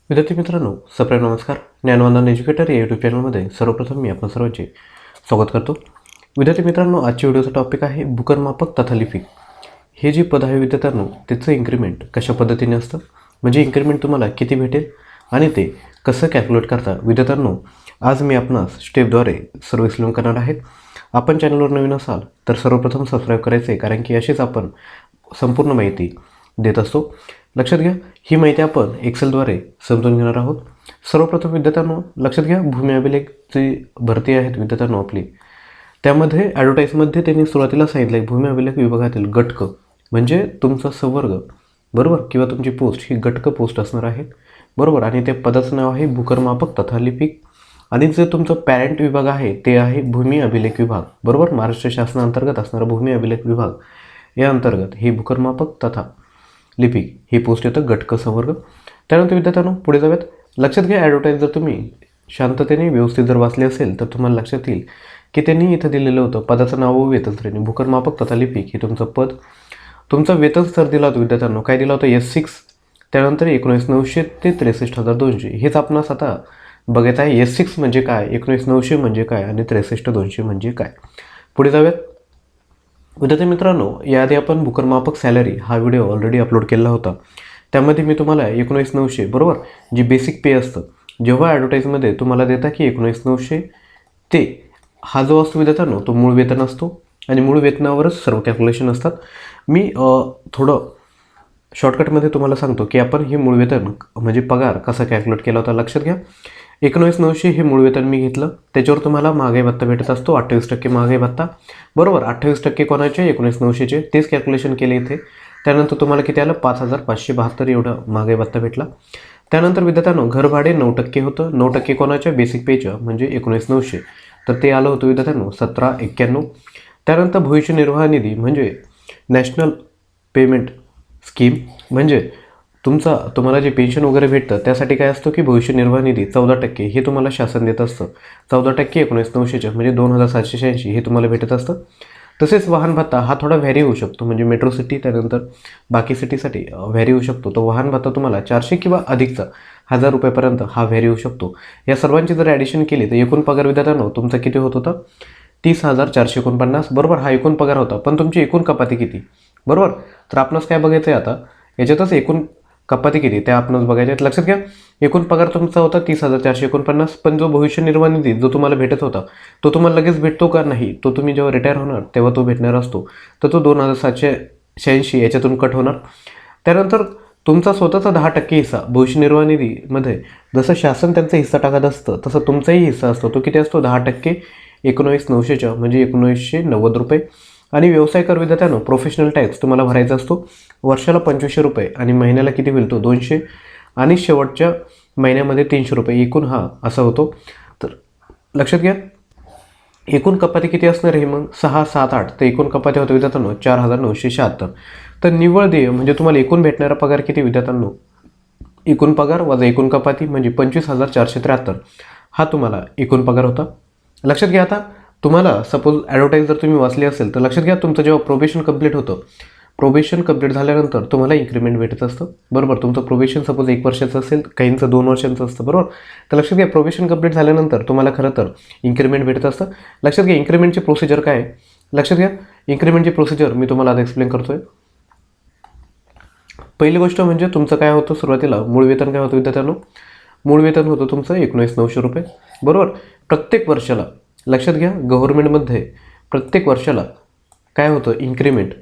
विद्यार्थी मित्रांनो, सप्रेम नमस्कार. ज्ञानवंदन एज्युकेटर या यूट्यूब चॅनलमध्ये सर्वप्रथम मी आपण सर्वांचे स्वागत करतो. विद्यार्थी मित्रांनो, आजच्या व्हिडिओचा टॉपिक आहे भूकरमापक तथा लिपिक. हे जे पद आहे विद्यार्थ्यांनो, त्याचं इन्क्रीमेंट कशा पद्धतीने असतं, म्हणजे इन्क्रीमेंट तुम्हाला किती भेटेल आणि ते कसं कॅल्क्युलेट करता. विद्यार्थ्यांनो, आज मी आपणास स्टेपद्वारे सर्व एक्सप्लेन करणार आहेत. आपण चॅनलवर नवीन असाल तर सर्वप्रथम सबस्क्राईब करायचे, कारण की अशीच आपण संपूर्ण माहिती देत असतो. लक्षात घ्या, ही माहिती आपण एक्सेलद्वारे समजून घेणार आहोत. सर्वप्रथम विद्यार्थ्यांनो लक्षात घ्या, भूमी अभिलेख जी भरती आहेत विद्यार्थ्यांनो आपली, त्यामध्ये ॲडव्हर्टाईजमध्ये त्यांनी सुरुवातीला सांगितलं आहे भूमी अभिलेख विभागातील गटक म्हणजे तुमचा संवर्ग, बरोबर, किंवा तुमची पोस्ट ही गटक पोस्ट असणार आहे, बरोबर. आणि त्या पदाचं नाव आहे भूकरमापक तथा लिपिक. आणि जे तुमचं पॅरेंट विभाग आहे ते आहे भूमी अभिलेख विभाग, बरोबर. महाराष्ट्र शासनाअंतर्गत असणारा भूमी अभिलेख विभाग या अंतर्गत ही भूकरमापक तथा लिपिक ही पोस्ट येतं, गटक संवर्ग. त्यानंतर विद्यार्थ्यांनो पुढे जाऊयात. लक्षात घ्या, ॲडव्हर्टाईज जर तुम्ही शांततेने व्यवस्थित जर वाचले असेल तर तुम्हाला लक्षात येईल की त्यांनी इथं दिलेलं होतं पदाचं नाव व वेतन श्रेणी. भूकरमापक तथा लिपिक हे तुमचं पद, तुमचा वेतन स्तर दिला होता विद्यार्थ्यांनो, काय दिला होता S6. त्यानंतर 19,900 ते 63,200 हेच आपणास आता बघायचं आहे. S6 म्हणजे काय, 19,900 म्हणजे काय आणि 63,200 म्हणजे काय. पुढे जाऊयात. विद्यार्थी मित्रांनो, याआधी आपण भूकरमापक सॅलरी हा व्हिडिओ ऑलरेडी अपलोड केला होता. त्यामध्ये मी तुम्हाला 19,900 बरोबर जी बेसिक पे असतं, जेव्हा ॲडव्हर्टाईजमध्ये तुम्हाला देता की 19,900 ते हा जो असतो विद्यार्थ्यांनो तो मूळ वेतन असतो आणि मूळ वेतनावरच सर्व कॅल्क्युलेशन असतात. मी थोडं शॉर्टकटमध्ये तुम्हाला सांगतो की आपण हे मूळ वेतन म्हणजे पगार कसा कॅल्क्युलेट केला होता. लक्षात घ्या, 19,900 हे मूळ वेतन मी घेतलं, त्याच्यावर तुम्हाला महागाई भत्ता भेटत असतो 28% महागाई भत्ता, बरोबर. 28% कोणाचे, 19,900चे, तेच कॅल्क्युलेशन केले इथे. त्यानंतर तुम्हाला किती आलं, 5,572 एवढा महागाई भत्ता भेटला. त्यानंतर विद्यार्थ्यांनो घरभाडे 9% होतं, 9% कोणाच्या, बेसिक पेच्या म्हणजे 19,900, तर ते आलं होतं विद्यार्थ्यांनो 1791. त्यानंतर भविष्य निर्वाह निधी म्हणजे नॅशनल पेमेंट स्कीम म्हणजे तुम्हाला जे पेन्शन वगैरे भेटतं त्यासाठी काय असतं की भविष्य निर्वाह निधी 14% हे तुम्हाला शासन देत असतं. 14% 19,900च्या म्हणजे 2,786 हे तुम्हाला भेटत असतं. तसेच वाहन भत्ता हा थोडा व्हॅरी होऊ शकतो, म्हणजे मेट्रो सिटी त्यानंतर बाकी सिटीसाठी व्हॅरी होऊ शकतो. तो वाहन भत्ता तुम्हाला 400 किंवा अधिकचा 1,000 रुपयापर्यंत हा व्हॅरी होऊ शकतो. या सर्वांची जर ॲडिशन केली तर एकूण पगार विद्यार्थ्यांनो तुमचा किती होत होता, 30,449, बरोबर. हा एकूण पगार होता. पण तुमची एकूण कपाती किती, बरोबर. तर आपणच काय बघायचं आहे आता, याच्यातच एकूण कपाती किती त्या आपणच बघायच्या आहेत. लक्षात घ्या, एकूण पगार तुमचा होता 30,449, पण जो भविष्य निर्वाह निधी जो तुम्हाला भेटत होता तो तुम्हाला लगेच भेटतो का, नाही. तो तुम्ही जेव्हा रिटायर होणार तेव्हा तो भेटणार असतो, तर तो 2,786 याच्यातून कट होणार. त्यानंतर तुमचा स्वतःचा 10% हिस्सा भविष्य निर्वाह निधीमध्ये, जसं शासन त्यांचा हिस्सा टाकत असतं तसं तुमचाही हिस्सा असतो. तो किती असतो, 10%, 19,900च्या म्हणजे 1990 रुपये. आणि व्यवसाय कर विद्यार्थ्यांनो प्रोफेशनल टॅक्स तुम्हाला भरायचा असतो वर्षाला 2,500 रुपये आणि महिन्याला किती होईल तो 200 आणि शेवटच्या महिन्यामध्ये 300 रुपये, एकूण हा असा होतो. तर लक्षात घ्या, एकूण कपाती किती असणार आहे मग 6, 7, 8, तर एकूण कपाती होतं विद्यार्थ्यांनो 4,976. तर निव्वळ देय म्हणजे तुम्हाला एकूण भेटणारा पगार किती विद्यार्थ्यांनो, एकूण पगार वजा एकूण कपाती म्हणजे 25,473 हा तुम्हाला एकूण पगार होता. लक्षात घ्या, आता तुम्हाला सपोज ॲडव्हर्टाईज जर तुम्ही वाचली असेल तर लक्षात घ्या, तुमचं जेव्हा प्रोबेशन कंप्लीट होतं, प्रोबेशन कंप्लीट झाल्यानंतर तुम्हाला इन्क्रीमेंट भेटत असतं, बरोबर. तुमचं प्रोबेशन सपोज 1 वर्षाचं असेल, काहींचं 2 वर्षांचं असतं, बरोबर. तर लक्षात घ्या, प्रोबेशन कंप्लीट झाल्यानंतर तुम्हाला खरं तर इन्क्रीमेंट भेटत असतं. लक्षात घ्या, इन्क्रीमेंटची प्रोसिजर काय आहे. लक्षात घ्या, इन्क्रीमेंटची प्रोसिजर मी तुम्हाला आता एक्सप्लेन करतोय. पहिली गोष्ट म्हणजे तुमचं काय होतं, सुरुवातीला मूळ वेतन काय होतं विद्यार्थ्यांनो, मूळ वेतन होतं तुमचं 19,900 रुपये, बरोबर. प्रत्येक वर्षाला लक्षात घ्या, गव्हर्नमेंटमध्ये प्रत्येक वर्षाला काय होतं, इन्क्रीमेंट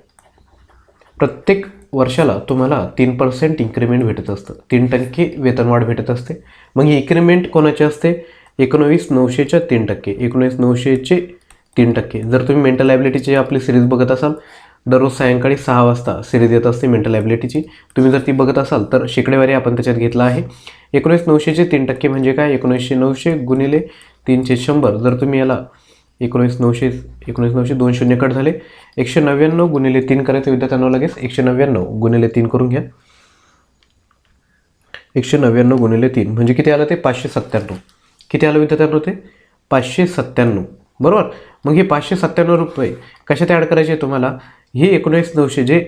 प्रत्येक वर्षाला तुम्हाला 3% इन्क्रीमेंट भेटत असतं, 3% वेतनवाढ भेटत असते. मग ही इन्क्रीमेंट कोणाची असते, 19,900च्या 3%, 19,900चे 3%. जर तुम्ही मेंटल ॲबिलिटीची आपली सिरीज बघत असाल, दररोज सायंकाळी 6 वाजता सिरीज येत असते मेंटल ॲबिलिटीची, तुम्ही जर ती बघत असाल तर शेकडेवारी आपण त्याच्यात घेतला आहे. 19,900चे 3% म्हणजे काय, 19,900 गुणिले 300. जर तुम्ही याला 19,900 2 शून्य कट झाले, 199 गुणिले 3 करायचं विद्यार्थ्यांना, लगेच 199 गुणिले 3 करून घ्या. 199 गुणिले 3 म्हणजे किती आलं ते 597. किती आलं विद्यार्थ्यांना ते 597, बरोबर. मग हे 597 रुपये कशात ॲड करायचे तुम्हाला, हे 19,900 जे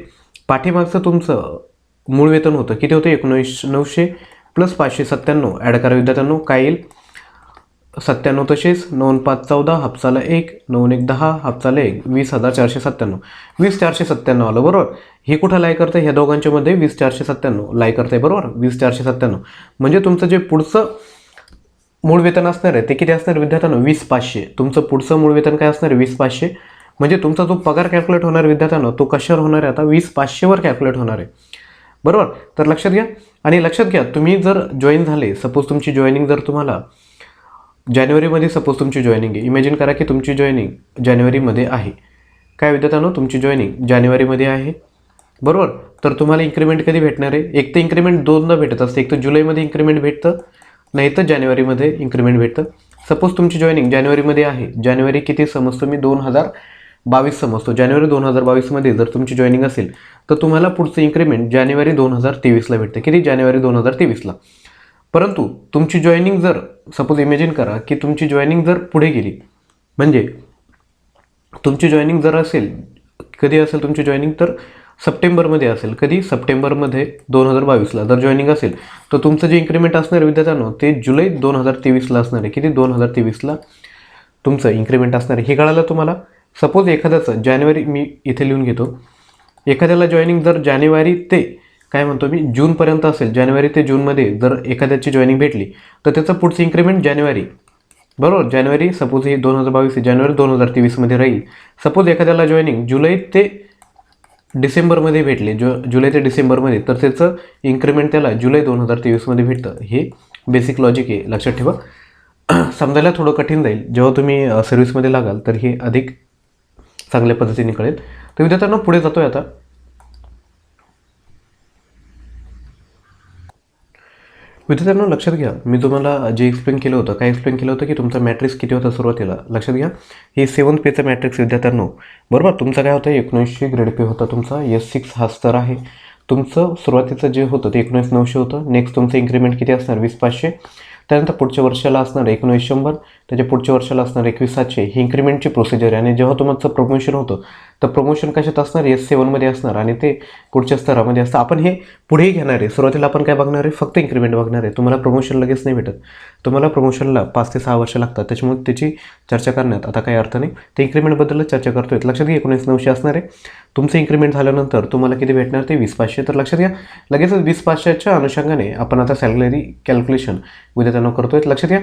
पाठीमागचं तुमचं मूळ वेतन होतं किती होतं, 19,900 प्लस 597 ॲड करा विद्यार्थ्यांनो. काय येईल? 97 तसेच 9,5,14 हापसाला 1, 9,1 10 हापसाला 1, 20,497. 20,497 आलं बरोबर. हे कुठं लाई करतं? ह्या दोघांच्या मध्ये 20,497 लाई करतं आहे बरोबर. 20,497 म्हणजे तुमचं जे पुढचं मूळ वेतन असणार आहे ते किती असणार विद्यार्थ्यांनो? 20,500. तुमचं पुढचं मूळ वेतन काय असणार आहे? 20,500. म्हणजे तुमचा जो पगार कॅल्क्युलेट होणार विद्यार्थ्यांनो तो कशावर होणार आहे? आता 20,500वर कॅल्क्युलेट होणार आहे बरोबर. तर लक्षात घ्या. आणि लक्षात घ्या, तुम्ही जर जॉईन झाले, सपोज तुमची जॉईनिंग जर तुम्हाला जानेवारीमध्ये सपोज तुमची जॉईनिंग आहे, इमॅजिन करा की तुमची जॉईनिंग जानेवारीमध्ये आहे. काय विद्यार्थ्यांनो? तुमची जॉईनिंग जानेवारीमध्ये आहे बरोबर. तर तुम्हाला इन्क्रीमेंट कधी भेटणार आहे? एक तर इन्क्रीमेंट दोनदा भेटत असते, एक तर जुलैमध्ये इन्क्रीमेंट भेटतं, नाही तर जानेवारीमध्ये इन्क्रीमेंट भेटतं. सपोज तुमची जॉईनिंग जानेवारीमध्ये आहे, जानेवारी किती समजतो मी? 2022 समजतो. जानेवारी 2022मध्ये जर तुमची जॉईनिंग असेल तर तुम्हाला पुढचं इन्क्रीमेंट जानेवारी 2023ला भेटतं. किती? जानेवारी 2023ला. परंतु तुमची जॉईनिंग जर सपोज इमॅजिन करा की तुमची जॉईनिंग जर पुढे गेली, म्हणजे तुमची जॉईनिंग जर असेल, कधी असेल तुमची जॉईनिंग? तर सप्टेंबरमध्ये असेल. कधी? सप्टेंबरमध्ये 2022ला जर जॉईनिंग असेल तर तुमचं जे इन्क्रीमेंट असणार विद्यार्थ्यांनो ते जुलै 2023ला असणार आहे. किती? 2023ला तुमचं इन्क्रीमेंट असणार आहे. हे कळालं तुम्हाला? सपोज एखाद्याचं जानेवारी, मी इथे लिहून घेतो, एखाद्याला जॉईनिंग जर जानेवारी ते काय म्हणतो मी जूनपर्यंत असेल, जानेवारी ते जूनमध्ये जर एखाद्याची जॉईनिंग भेटली तर त्याचं पुढचं इन्क्रीमेंट जानेवारी बरोबर. जानेवारी सपोज हे 2022 जानेवारी 2023मध्ये राहील. सपोज एखाद्याला जॉईनिंग जुलै ते डिसेंबरमध्ये भेटले, जुलै ते डिसेंबरमध्ये, तर त्याचं इन्क्रीमेंट त्याला जुलै 2023मध्ये भेटतं. हे बेसिक लॉजिक आहे, लक्षात ठेवा. समजायला थोडं कठीण जाईल, जेव्हा तुम्ही सर्व्हिसमध्ये लागाल तर हे अधिक चांगल्या पद्धतीने कळेल. तर विद्यार्थ्यांना पुढे जातोय आता. विद्यार्थ्यांनो लक्षात घ्या, मी तुम्हाला जे एक्सप्लेन केलं होतं, काय एक्सप्लेन केलं होतं की तुमचा मॅट्रिक्स किती होता सुरुवातीला? लक्षात घ्या, हे 7th पेचं मॅट्रिक्स विद्यार्थ्यांनो बरोबर. तुमचा काय होतं? 1900 ग्रेड पे होता तुमचा. S6 हा स्तर आहे. तुमचं सुरुवातीचं जे होतं ते 19,900 होतं. नेक्स्ट तुमचं इन्क्रीमेंट किती असणार? 20,500. त्यानंतर पुढच्या वर्षाला असणार 19,100. त्याच्या पुढच्या वर्षाला असणार 21,700. ही इन्क्रीमेंटची प्रोसिजर आहे. आणि जेव्हा तुमचं प्रमोशन होतं तर प्रमोशन कशात असणार? S7मध्ये असणार आणि ते पुढच्या स्तरामध्ये असतं. आपण हे पुढेही घेणार आहे. सुरुवातीला आपण काय बघणार आहे? फक्त इन्क्रीमेंट बघणार आहे. तुम्हाला प्रमोशन लगेच नाही भेटत. तुम्हाला प्रमोशनला 5 ते 6 वर्ष लागतात. त्याच्यामुळे त्याची चर्चा करण्यात आता काही अर्थ नाही. ते इन्क्रीमेंटबद्दलच चर्चा करतोय. लक्षात घ्या, 19,900 असणार आहे. तुमचं इन्क्रीमेंट झाल्यानंतर तुम्हाला किती भेटणार? ते 20,500. तर लक्षात घ्या, लगेचच 20,500च्या अनुषंगाने आपण आता सॅलरी कॅल्क्युलेशन विद्यार्थ्यांना करतोय. लक्षात घ्या,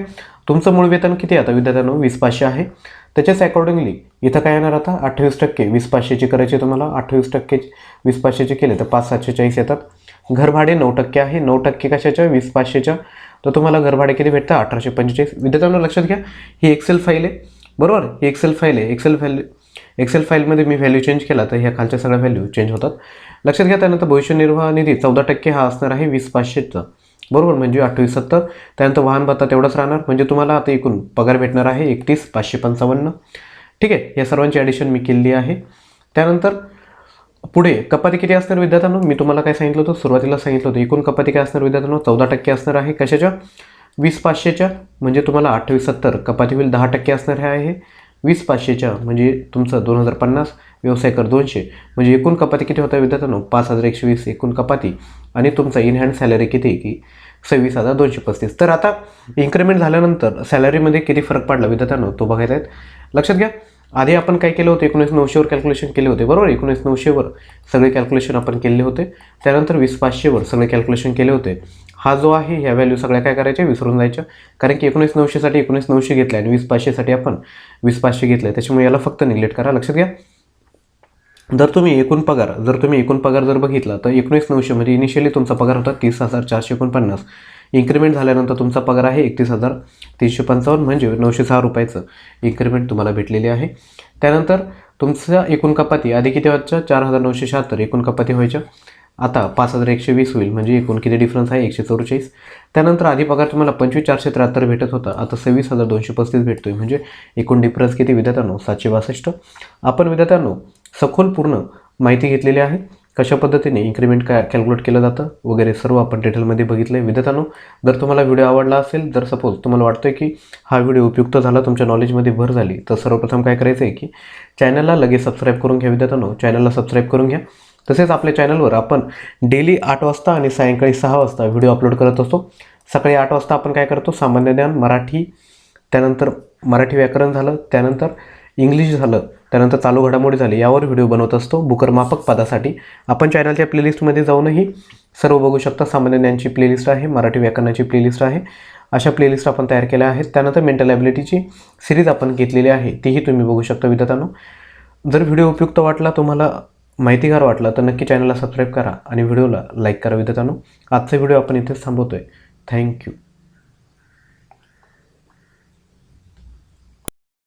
तुमचं मूळ वेतन किती आहे आता विद्यार्थ्यांनो? 20,500 आहे. त्याच्याच अकॉर्डिंगली इथं काय येणार आता? 28%. 20,500चे करायचे तुम्हाला. 28% 20,500चे केले तर 5,740 येतात. घरभाडे 9% आहे. 9% कशाच्या? 20,500च्या. तर तुम्हाला घरभाडे किती भेटतं? 1,845. विद्यार्थ्यांनो लक्षात घ्या, ही एक्सेल फाईल आहे बरोबर. ही एक्सेल फाईल आहे. एक्सेल फाईलमध्ये मी व्हॅल्यू चेंज केला तर ह्या खालच्या सगळ्या व्हॅल्यू चेंज होतात. लक्षात घ्या. त्यानंतर भविष्य निर्वाह निधी 14% हा असणार आहे 20,500चा बरोबर, म्हणजे 28,70. त्यानंतर वाहन भत्ता तेवढाच राहणार, म्हणजे तुम्हाला आता एकूण पगार भेटणार आहे 31,555. ठीक आहे, या सर्वांची ॲडिशन मी केली आहे. त्यानंतर पुढे कपाती किती असणार विद्यार्थ्यांनो? मी तुम्हाला काय सांगितलं होतं? सुरुवातीला सांगितलं होतं एकूण कपाती काय असणार विद्यार्थ्यांनो? 14% असणार आहे. कशाच्या? 20,500च्या. म्हणजे तुम्हाला 28,70 कपाती होईल. 10% असणार आहे 20,500च्या, म्हणजे तुमचं 2,050. व्यवसाय कर 200, म्हणजे एकूण कपाती किती होता विद्यार्थ्यांनो? 5,120 एकूण कपाती. आणि तुमचा इन हँड सॅलरी किती की 26,235. तर आता इन्क्रीमेंट झाल्यानंतर सॅलरीमध्ये किती फरक पडला विद्यार्थ्यांनो तो बघायचा आहे. लक्षात घ्या, आधी आपण काय केलं होतं? 19,900वर कॅल्क्युलेशन केले होते बरोबर. 19,900वर सगळे कॅल्क्युलेशन आपण केले होते. त्यानंतर 20,500वर सगळे कॅल्क्युलेशन केले होते. हा जो आहे ह्या व्हॅल्यू सगळ्या काय करायच्या? विसरून जायच्या. कारण की 19,900साठी 19,900 घेतले आणि 20,500साठी आपण 20,500 घेतले, त्याच्यामुळे याला फक्त निग्लेक्ट करा. लक्षात घ्या, जर तुम्ही एकूण पगार जर बघितला तर 19,900 मध्ये इनिशियली तुमचा पगार होता 30,449. इन्क्रीमेंट झाल्यानंतर तुमचा पगार आहे 31,355, म्हणजे 906 रुपयाचं इन्क्रीमेंट तुम्हाला भेटलेली आहे. त्यानंतर तुमचा एकूण कपाती आधी किती व्हायच्या? 4,976 एकूण कपाती व्हायच्या. आता 5,120 होईल, म्हणजे एकूण किती डिफरन्स आहे? 144. त्यानंतर आधी पगार तुम्हाला 25,473 भेटत होता, आता 26,235 भेटतोय, म्हणजे एकूण डिफरन्स किती विद्यार्थ्यांनो? 762. आपण विद्यार्थ्यांनो सखोल पूर्ण माहिती घेतलेली आहे. कशा पद्धतीने इन्क्रीमेंट काय कॅल्क्युलेट केलं जातं वगैरे सर्व आपण डिटेलमध्ये बघितलं आहे. विद्यार्थ्यांनो जर तुम्हाला व्हिडिओ आवडला असेल, जर सपोज तुम्हाला वाटतं की हा व्हिडिओ उपयुक्त झाला, तुमच्या नॉलेजमध्ये भर झाली, तर सर्वप्रथम काय करायचं आहे की चॅनलला लगेच सबस्क्राईब करून घ्या विद्यार्थ्यांनो. चॅनलला सबस्क्राईब करून घ्या. तसेच आपल्या चॅनलवर आपण डेली 8 वाजता आणि सायंकाळी 6 वाजता व्हिडिओ अपलोड करत असतो. सकाळी 8 वाजता आपण काय करतो, सामान्य ज्ञान, मराठी, त्यानंतर मराठी व्याकरण झालं, त्यानंतर इंग्लिश झालं, त्यानंतर चालू घडामोडी झाली, यावर व्हिडिओ बनवत असतो बुकरमापक पदासाठी. आपण चॅनलच्या प्लेलिस्टमध्ये जाऊनही सर्व बघू शकता. सामान्य ज्ञानची प्लेलिस्ट आहे, मराठी व्याकरणाची प्लेलिस्ट आहे, अशा प्लेलिस्ट आपण तयार केल्या आहेत. त्यानंतर मेंटल ॲबिलिटीची सिरीज आपण घेतलेली आहे, तीही तुम्ही बघू शकता विद्यार्थ्यांनो. जर व्हिडिओ उपयुक्त वाटला, तुम्हाला माहितीगार वाटला, तर नक्की चॅनलला सबस्क्राईब करा आणि व्हिडिओला लाईक करा विद्यार्थ्यांनो. आजचा व्हिडिओ आपण इथेच थांबवतोय. थँक्यू.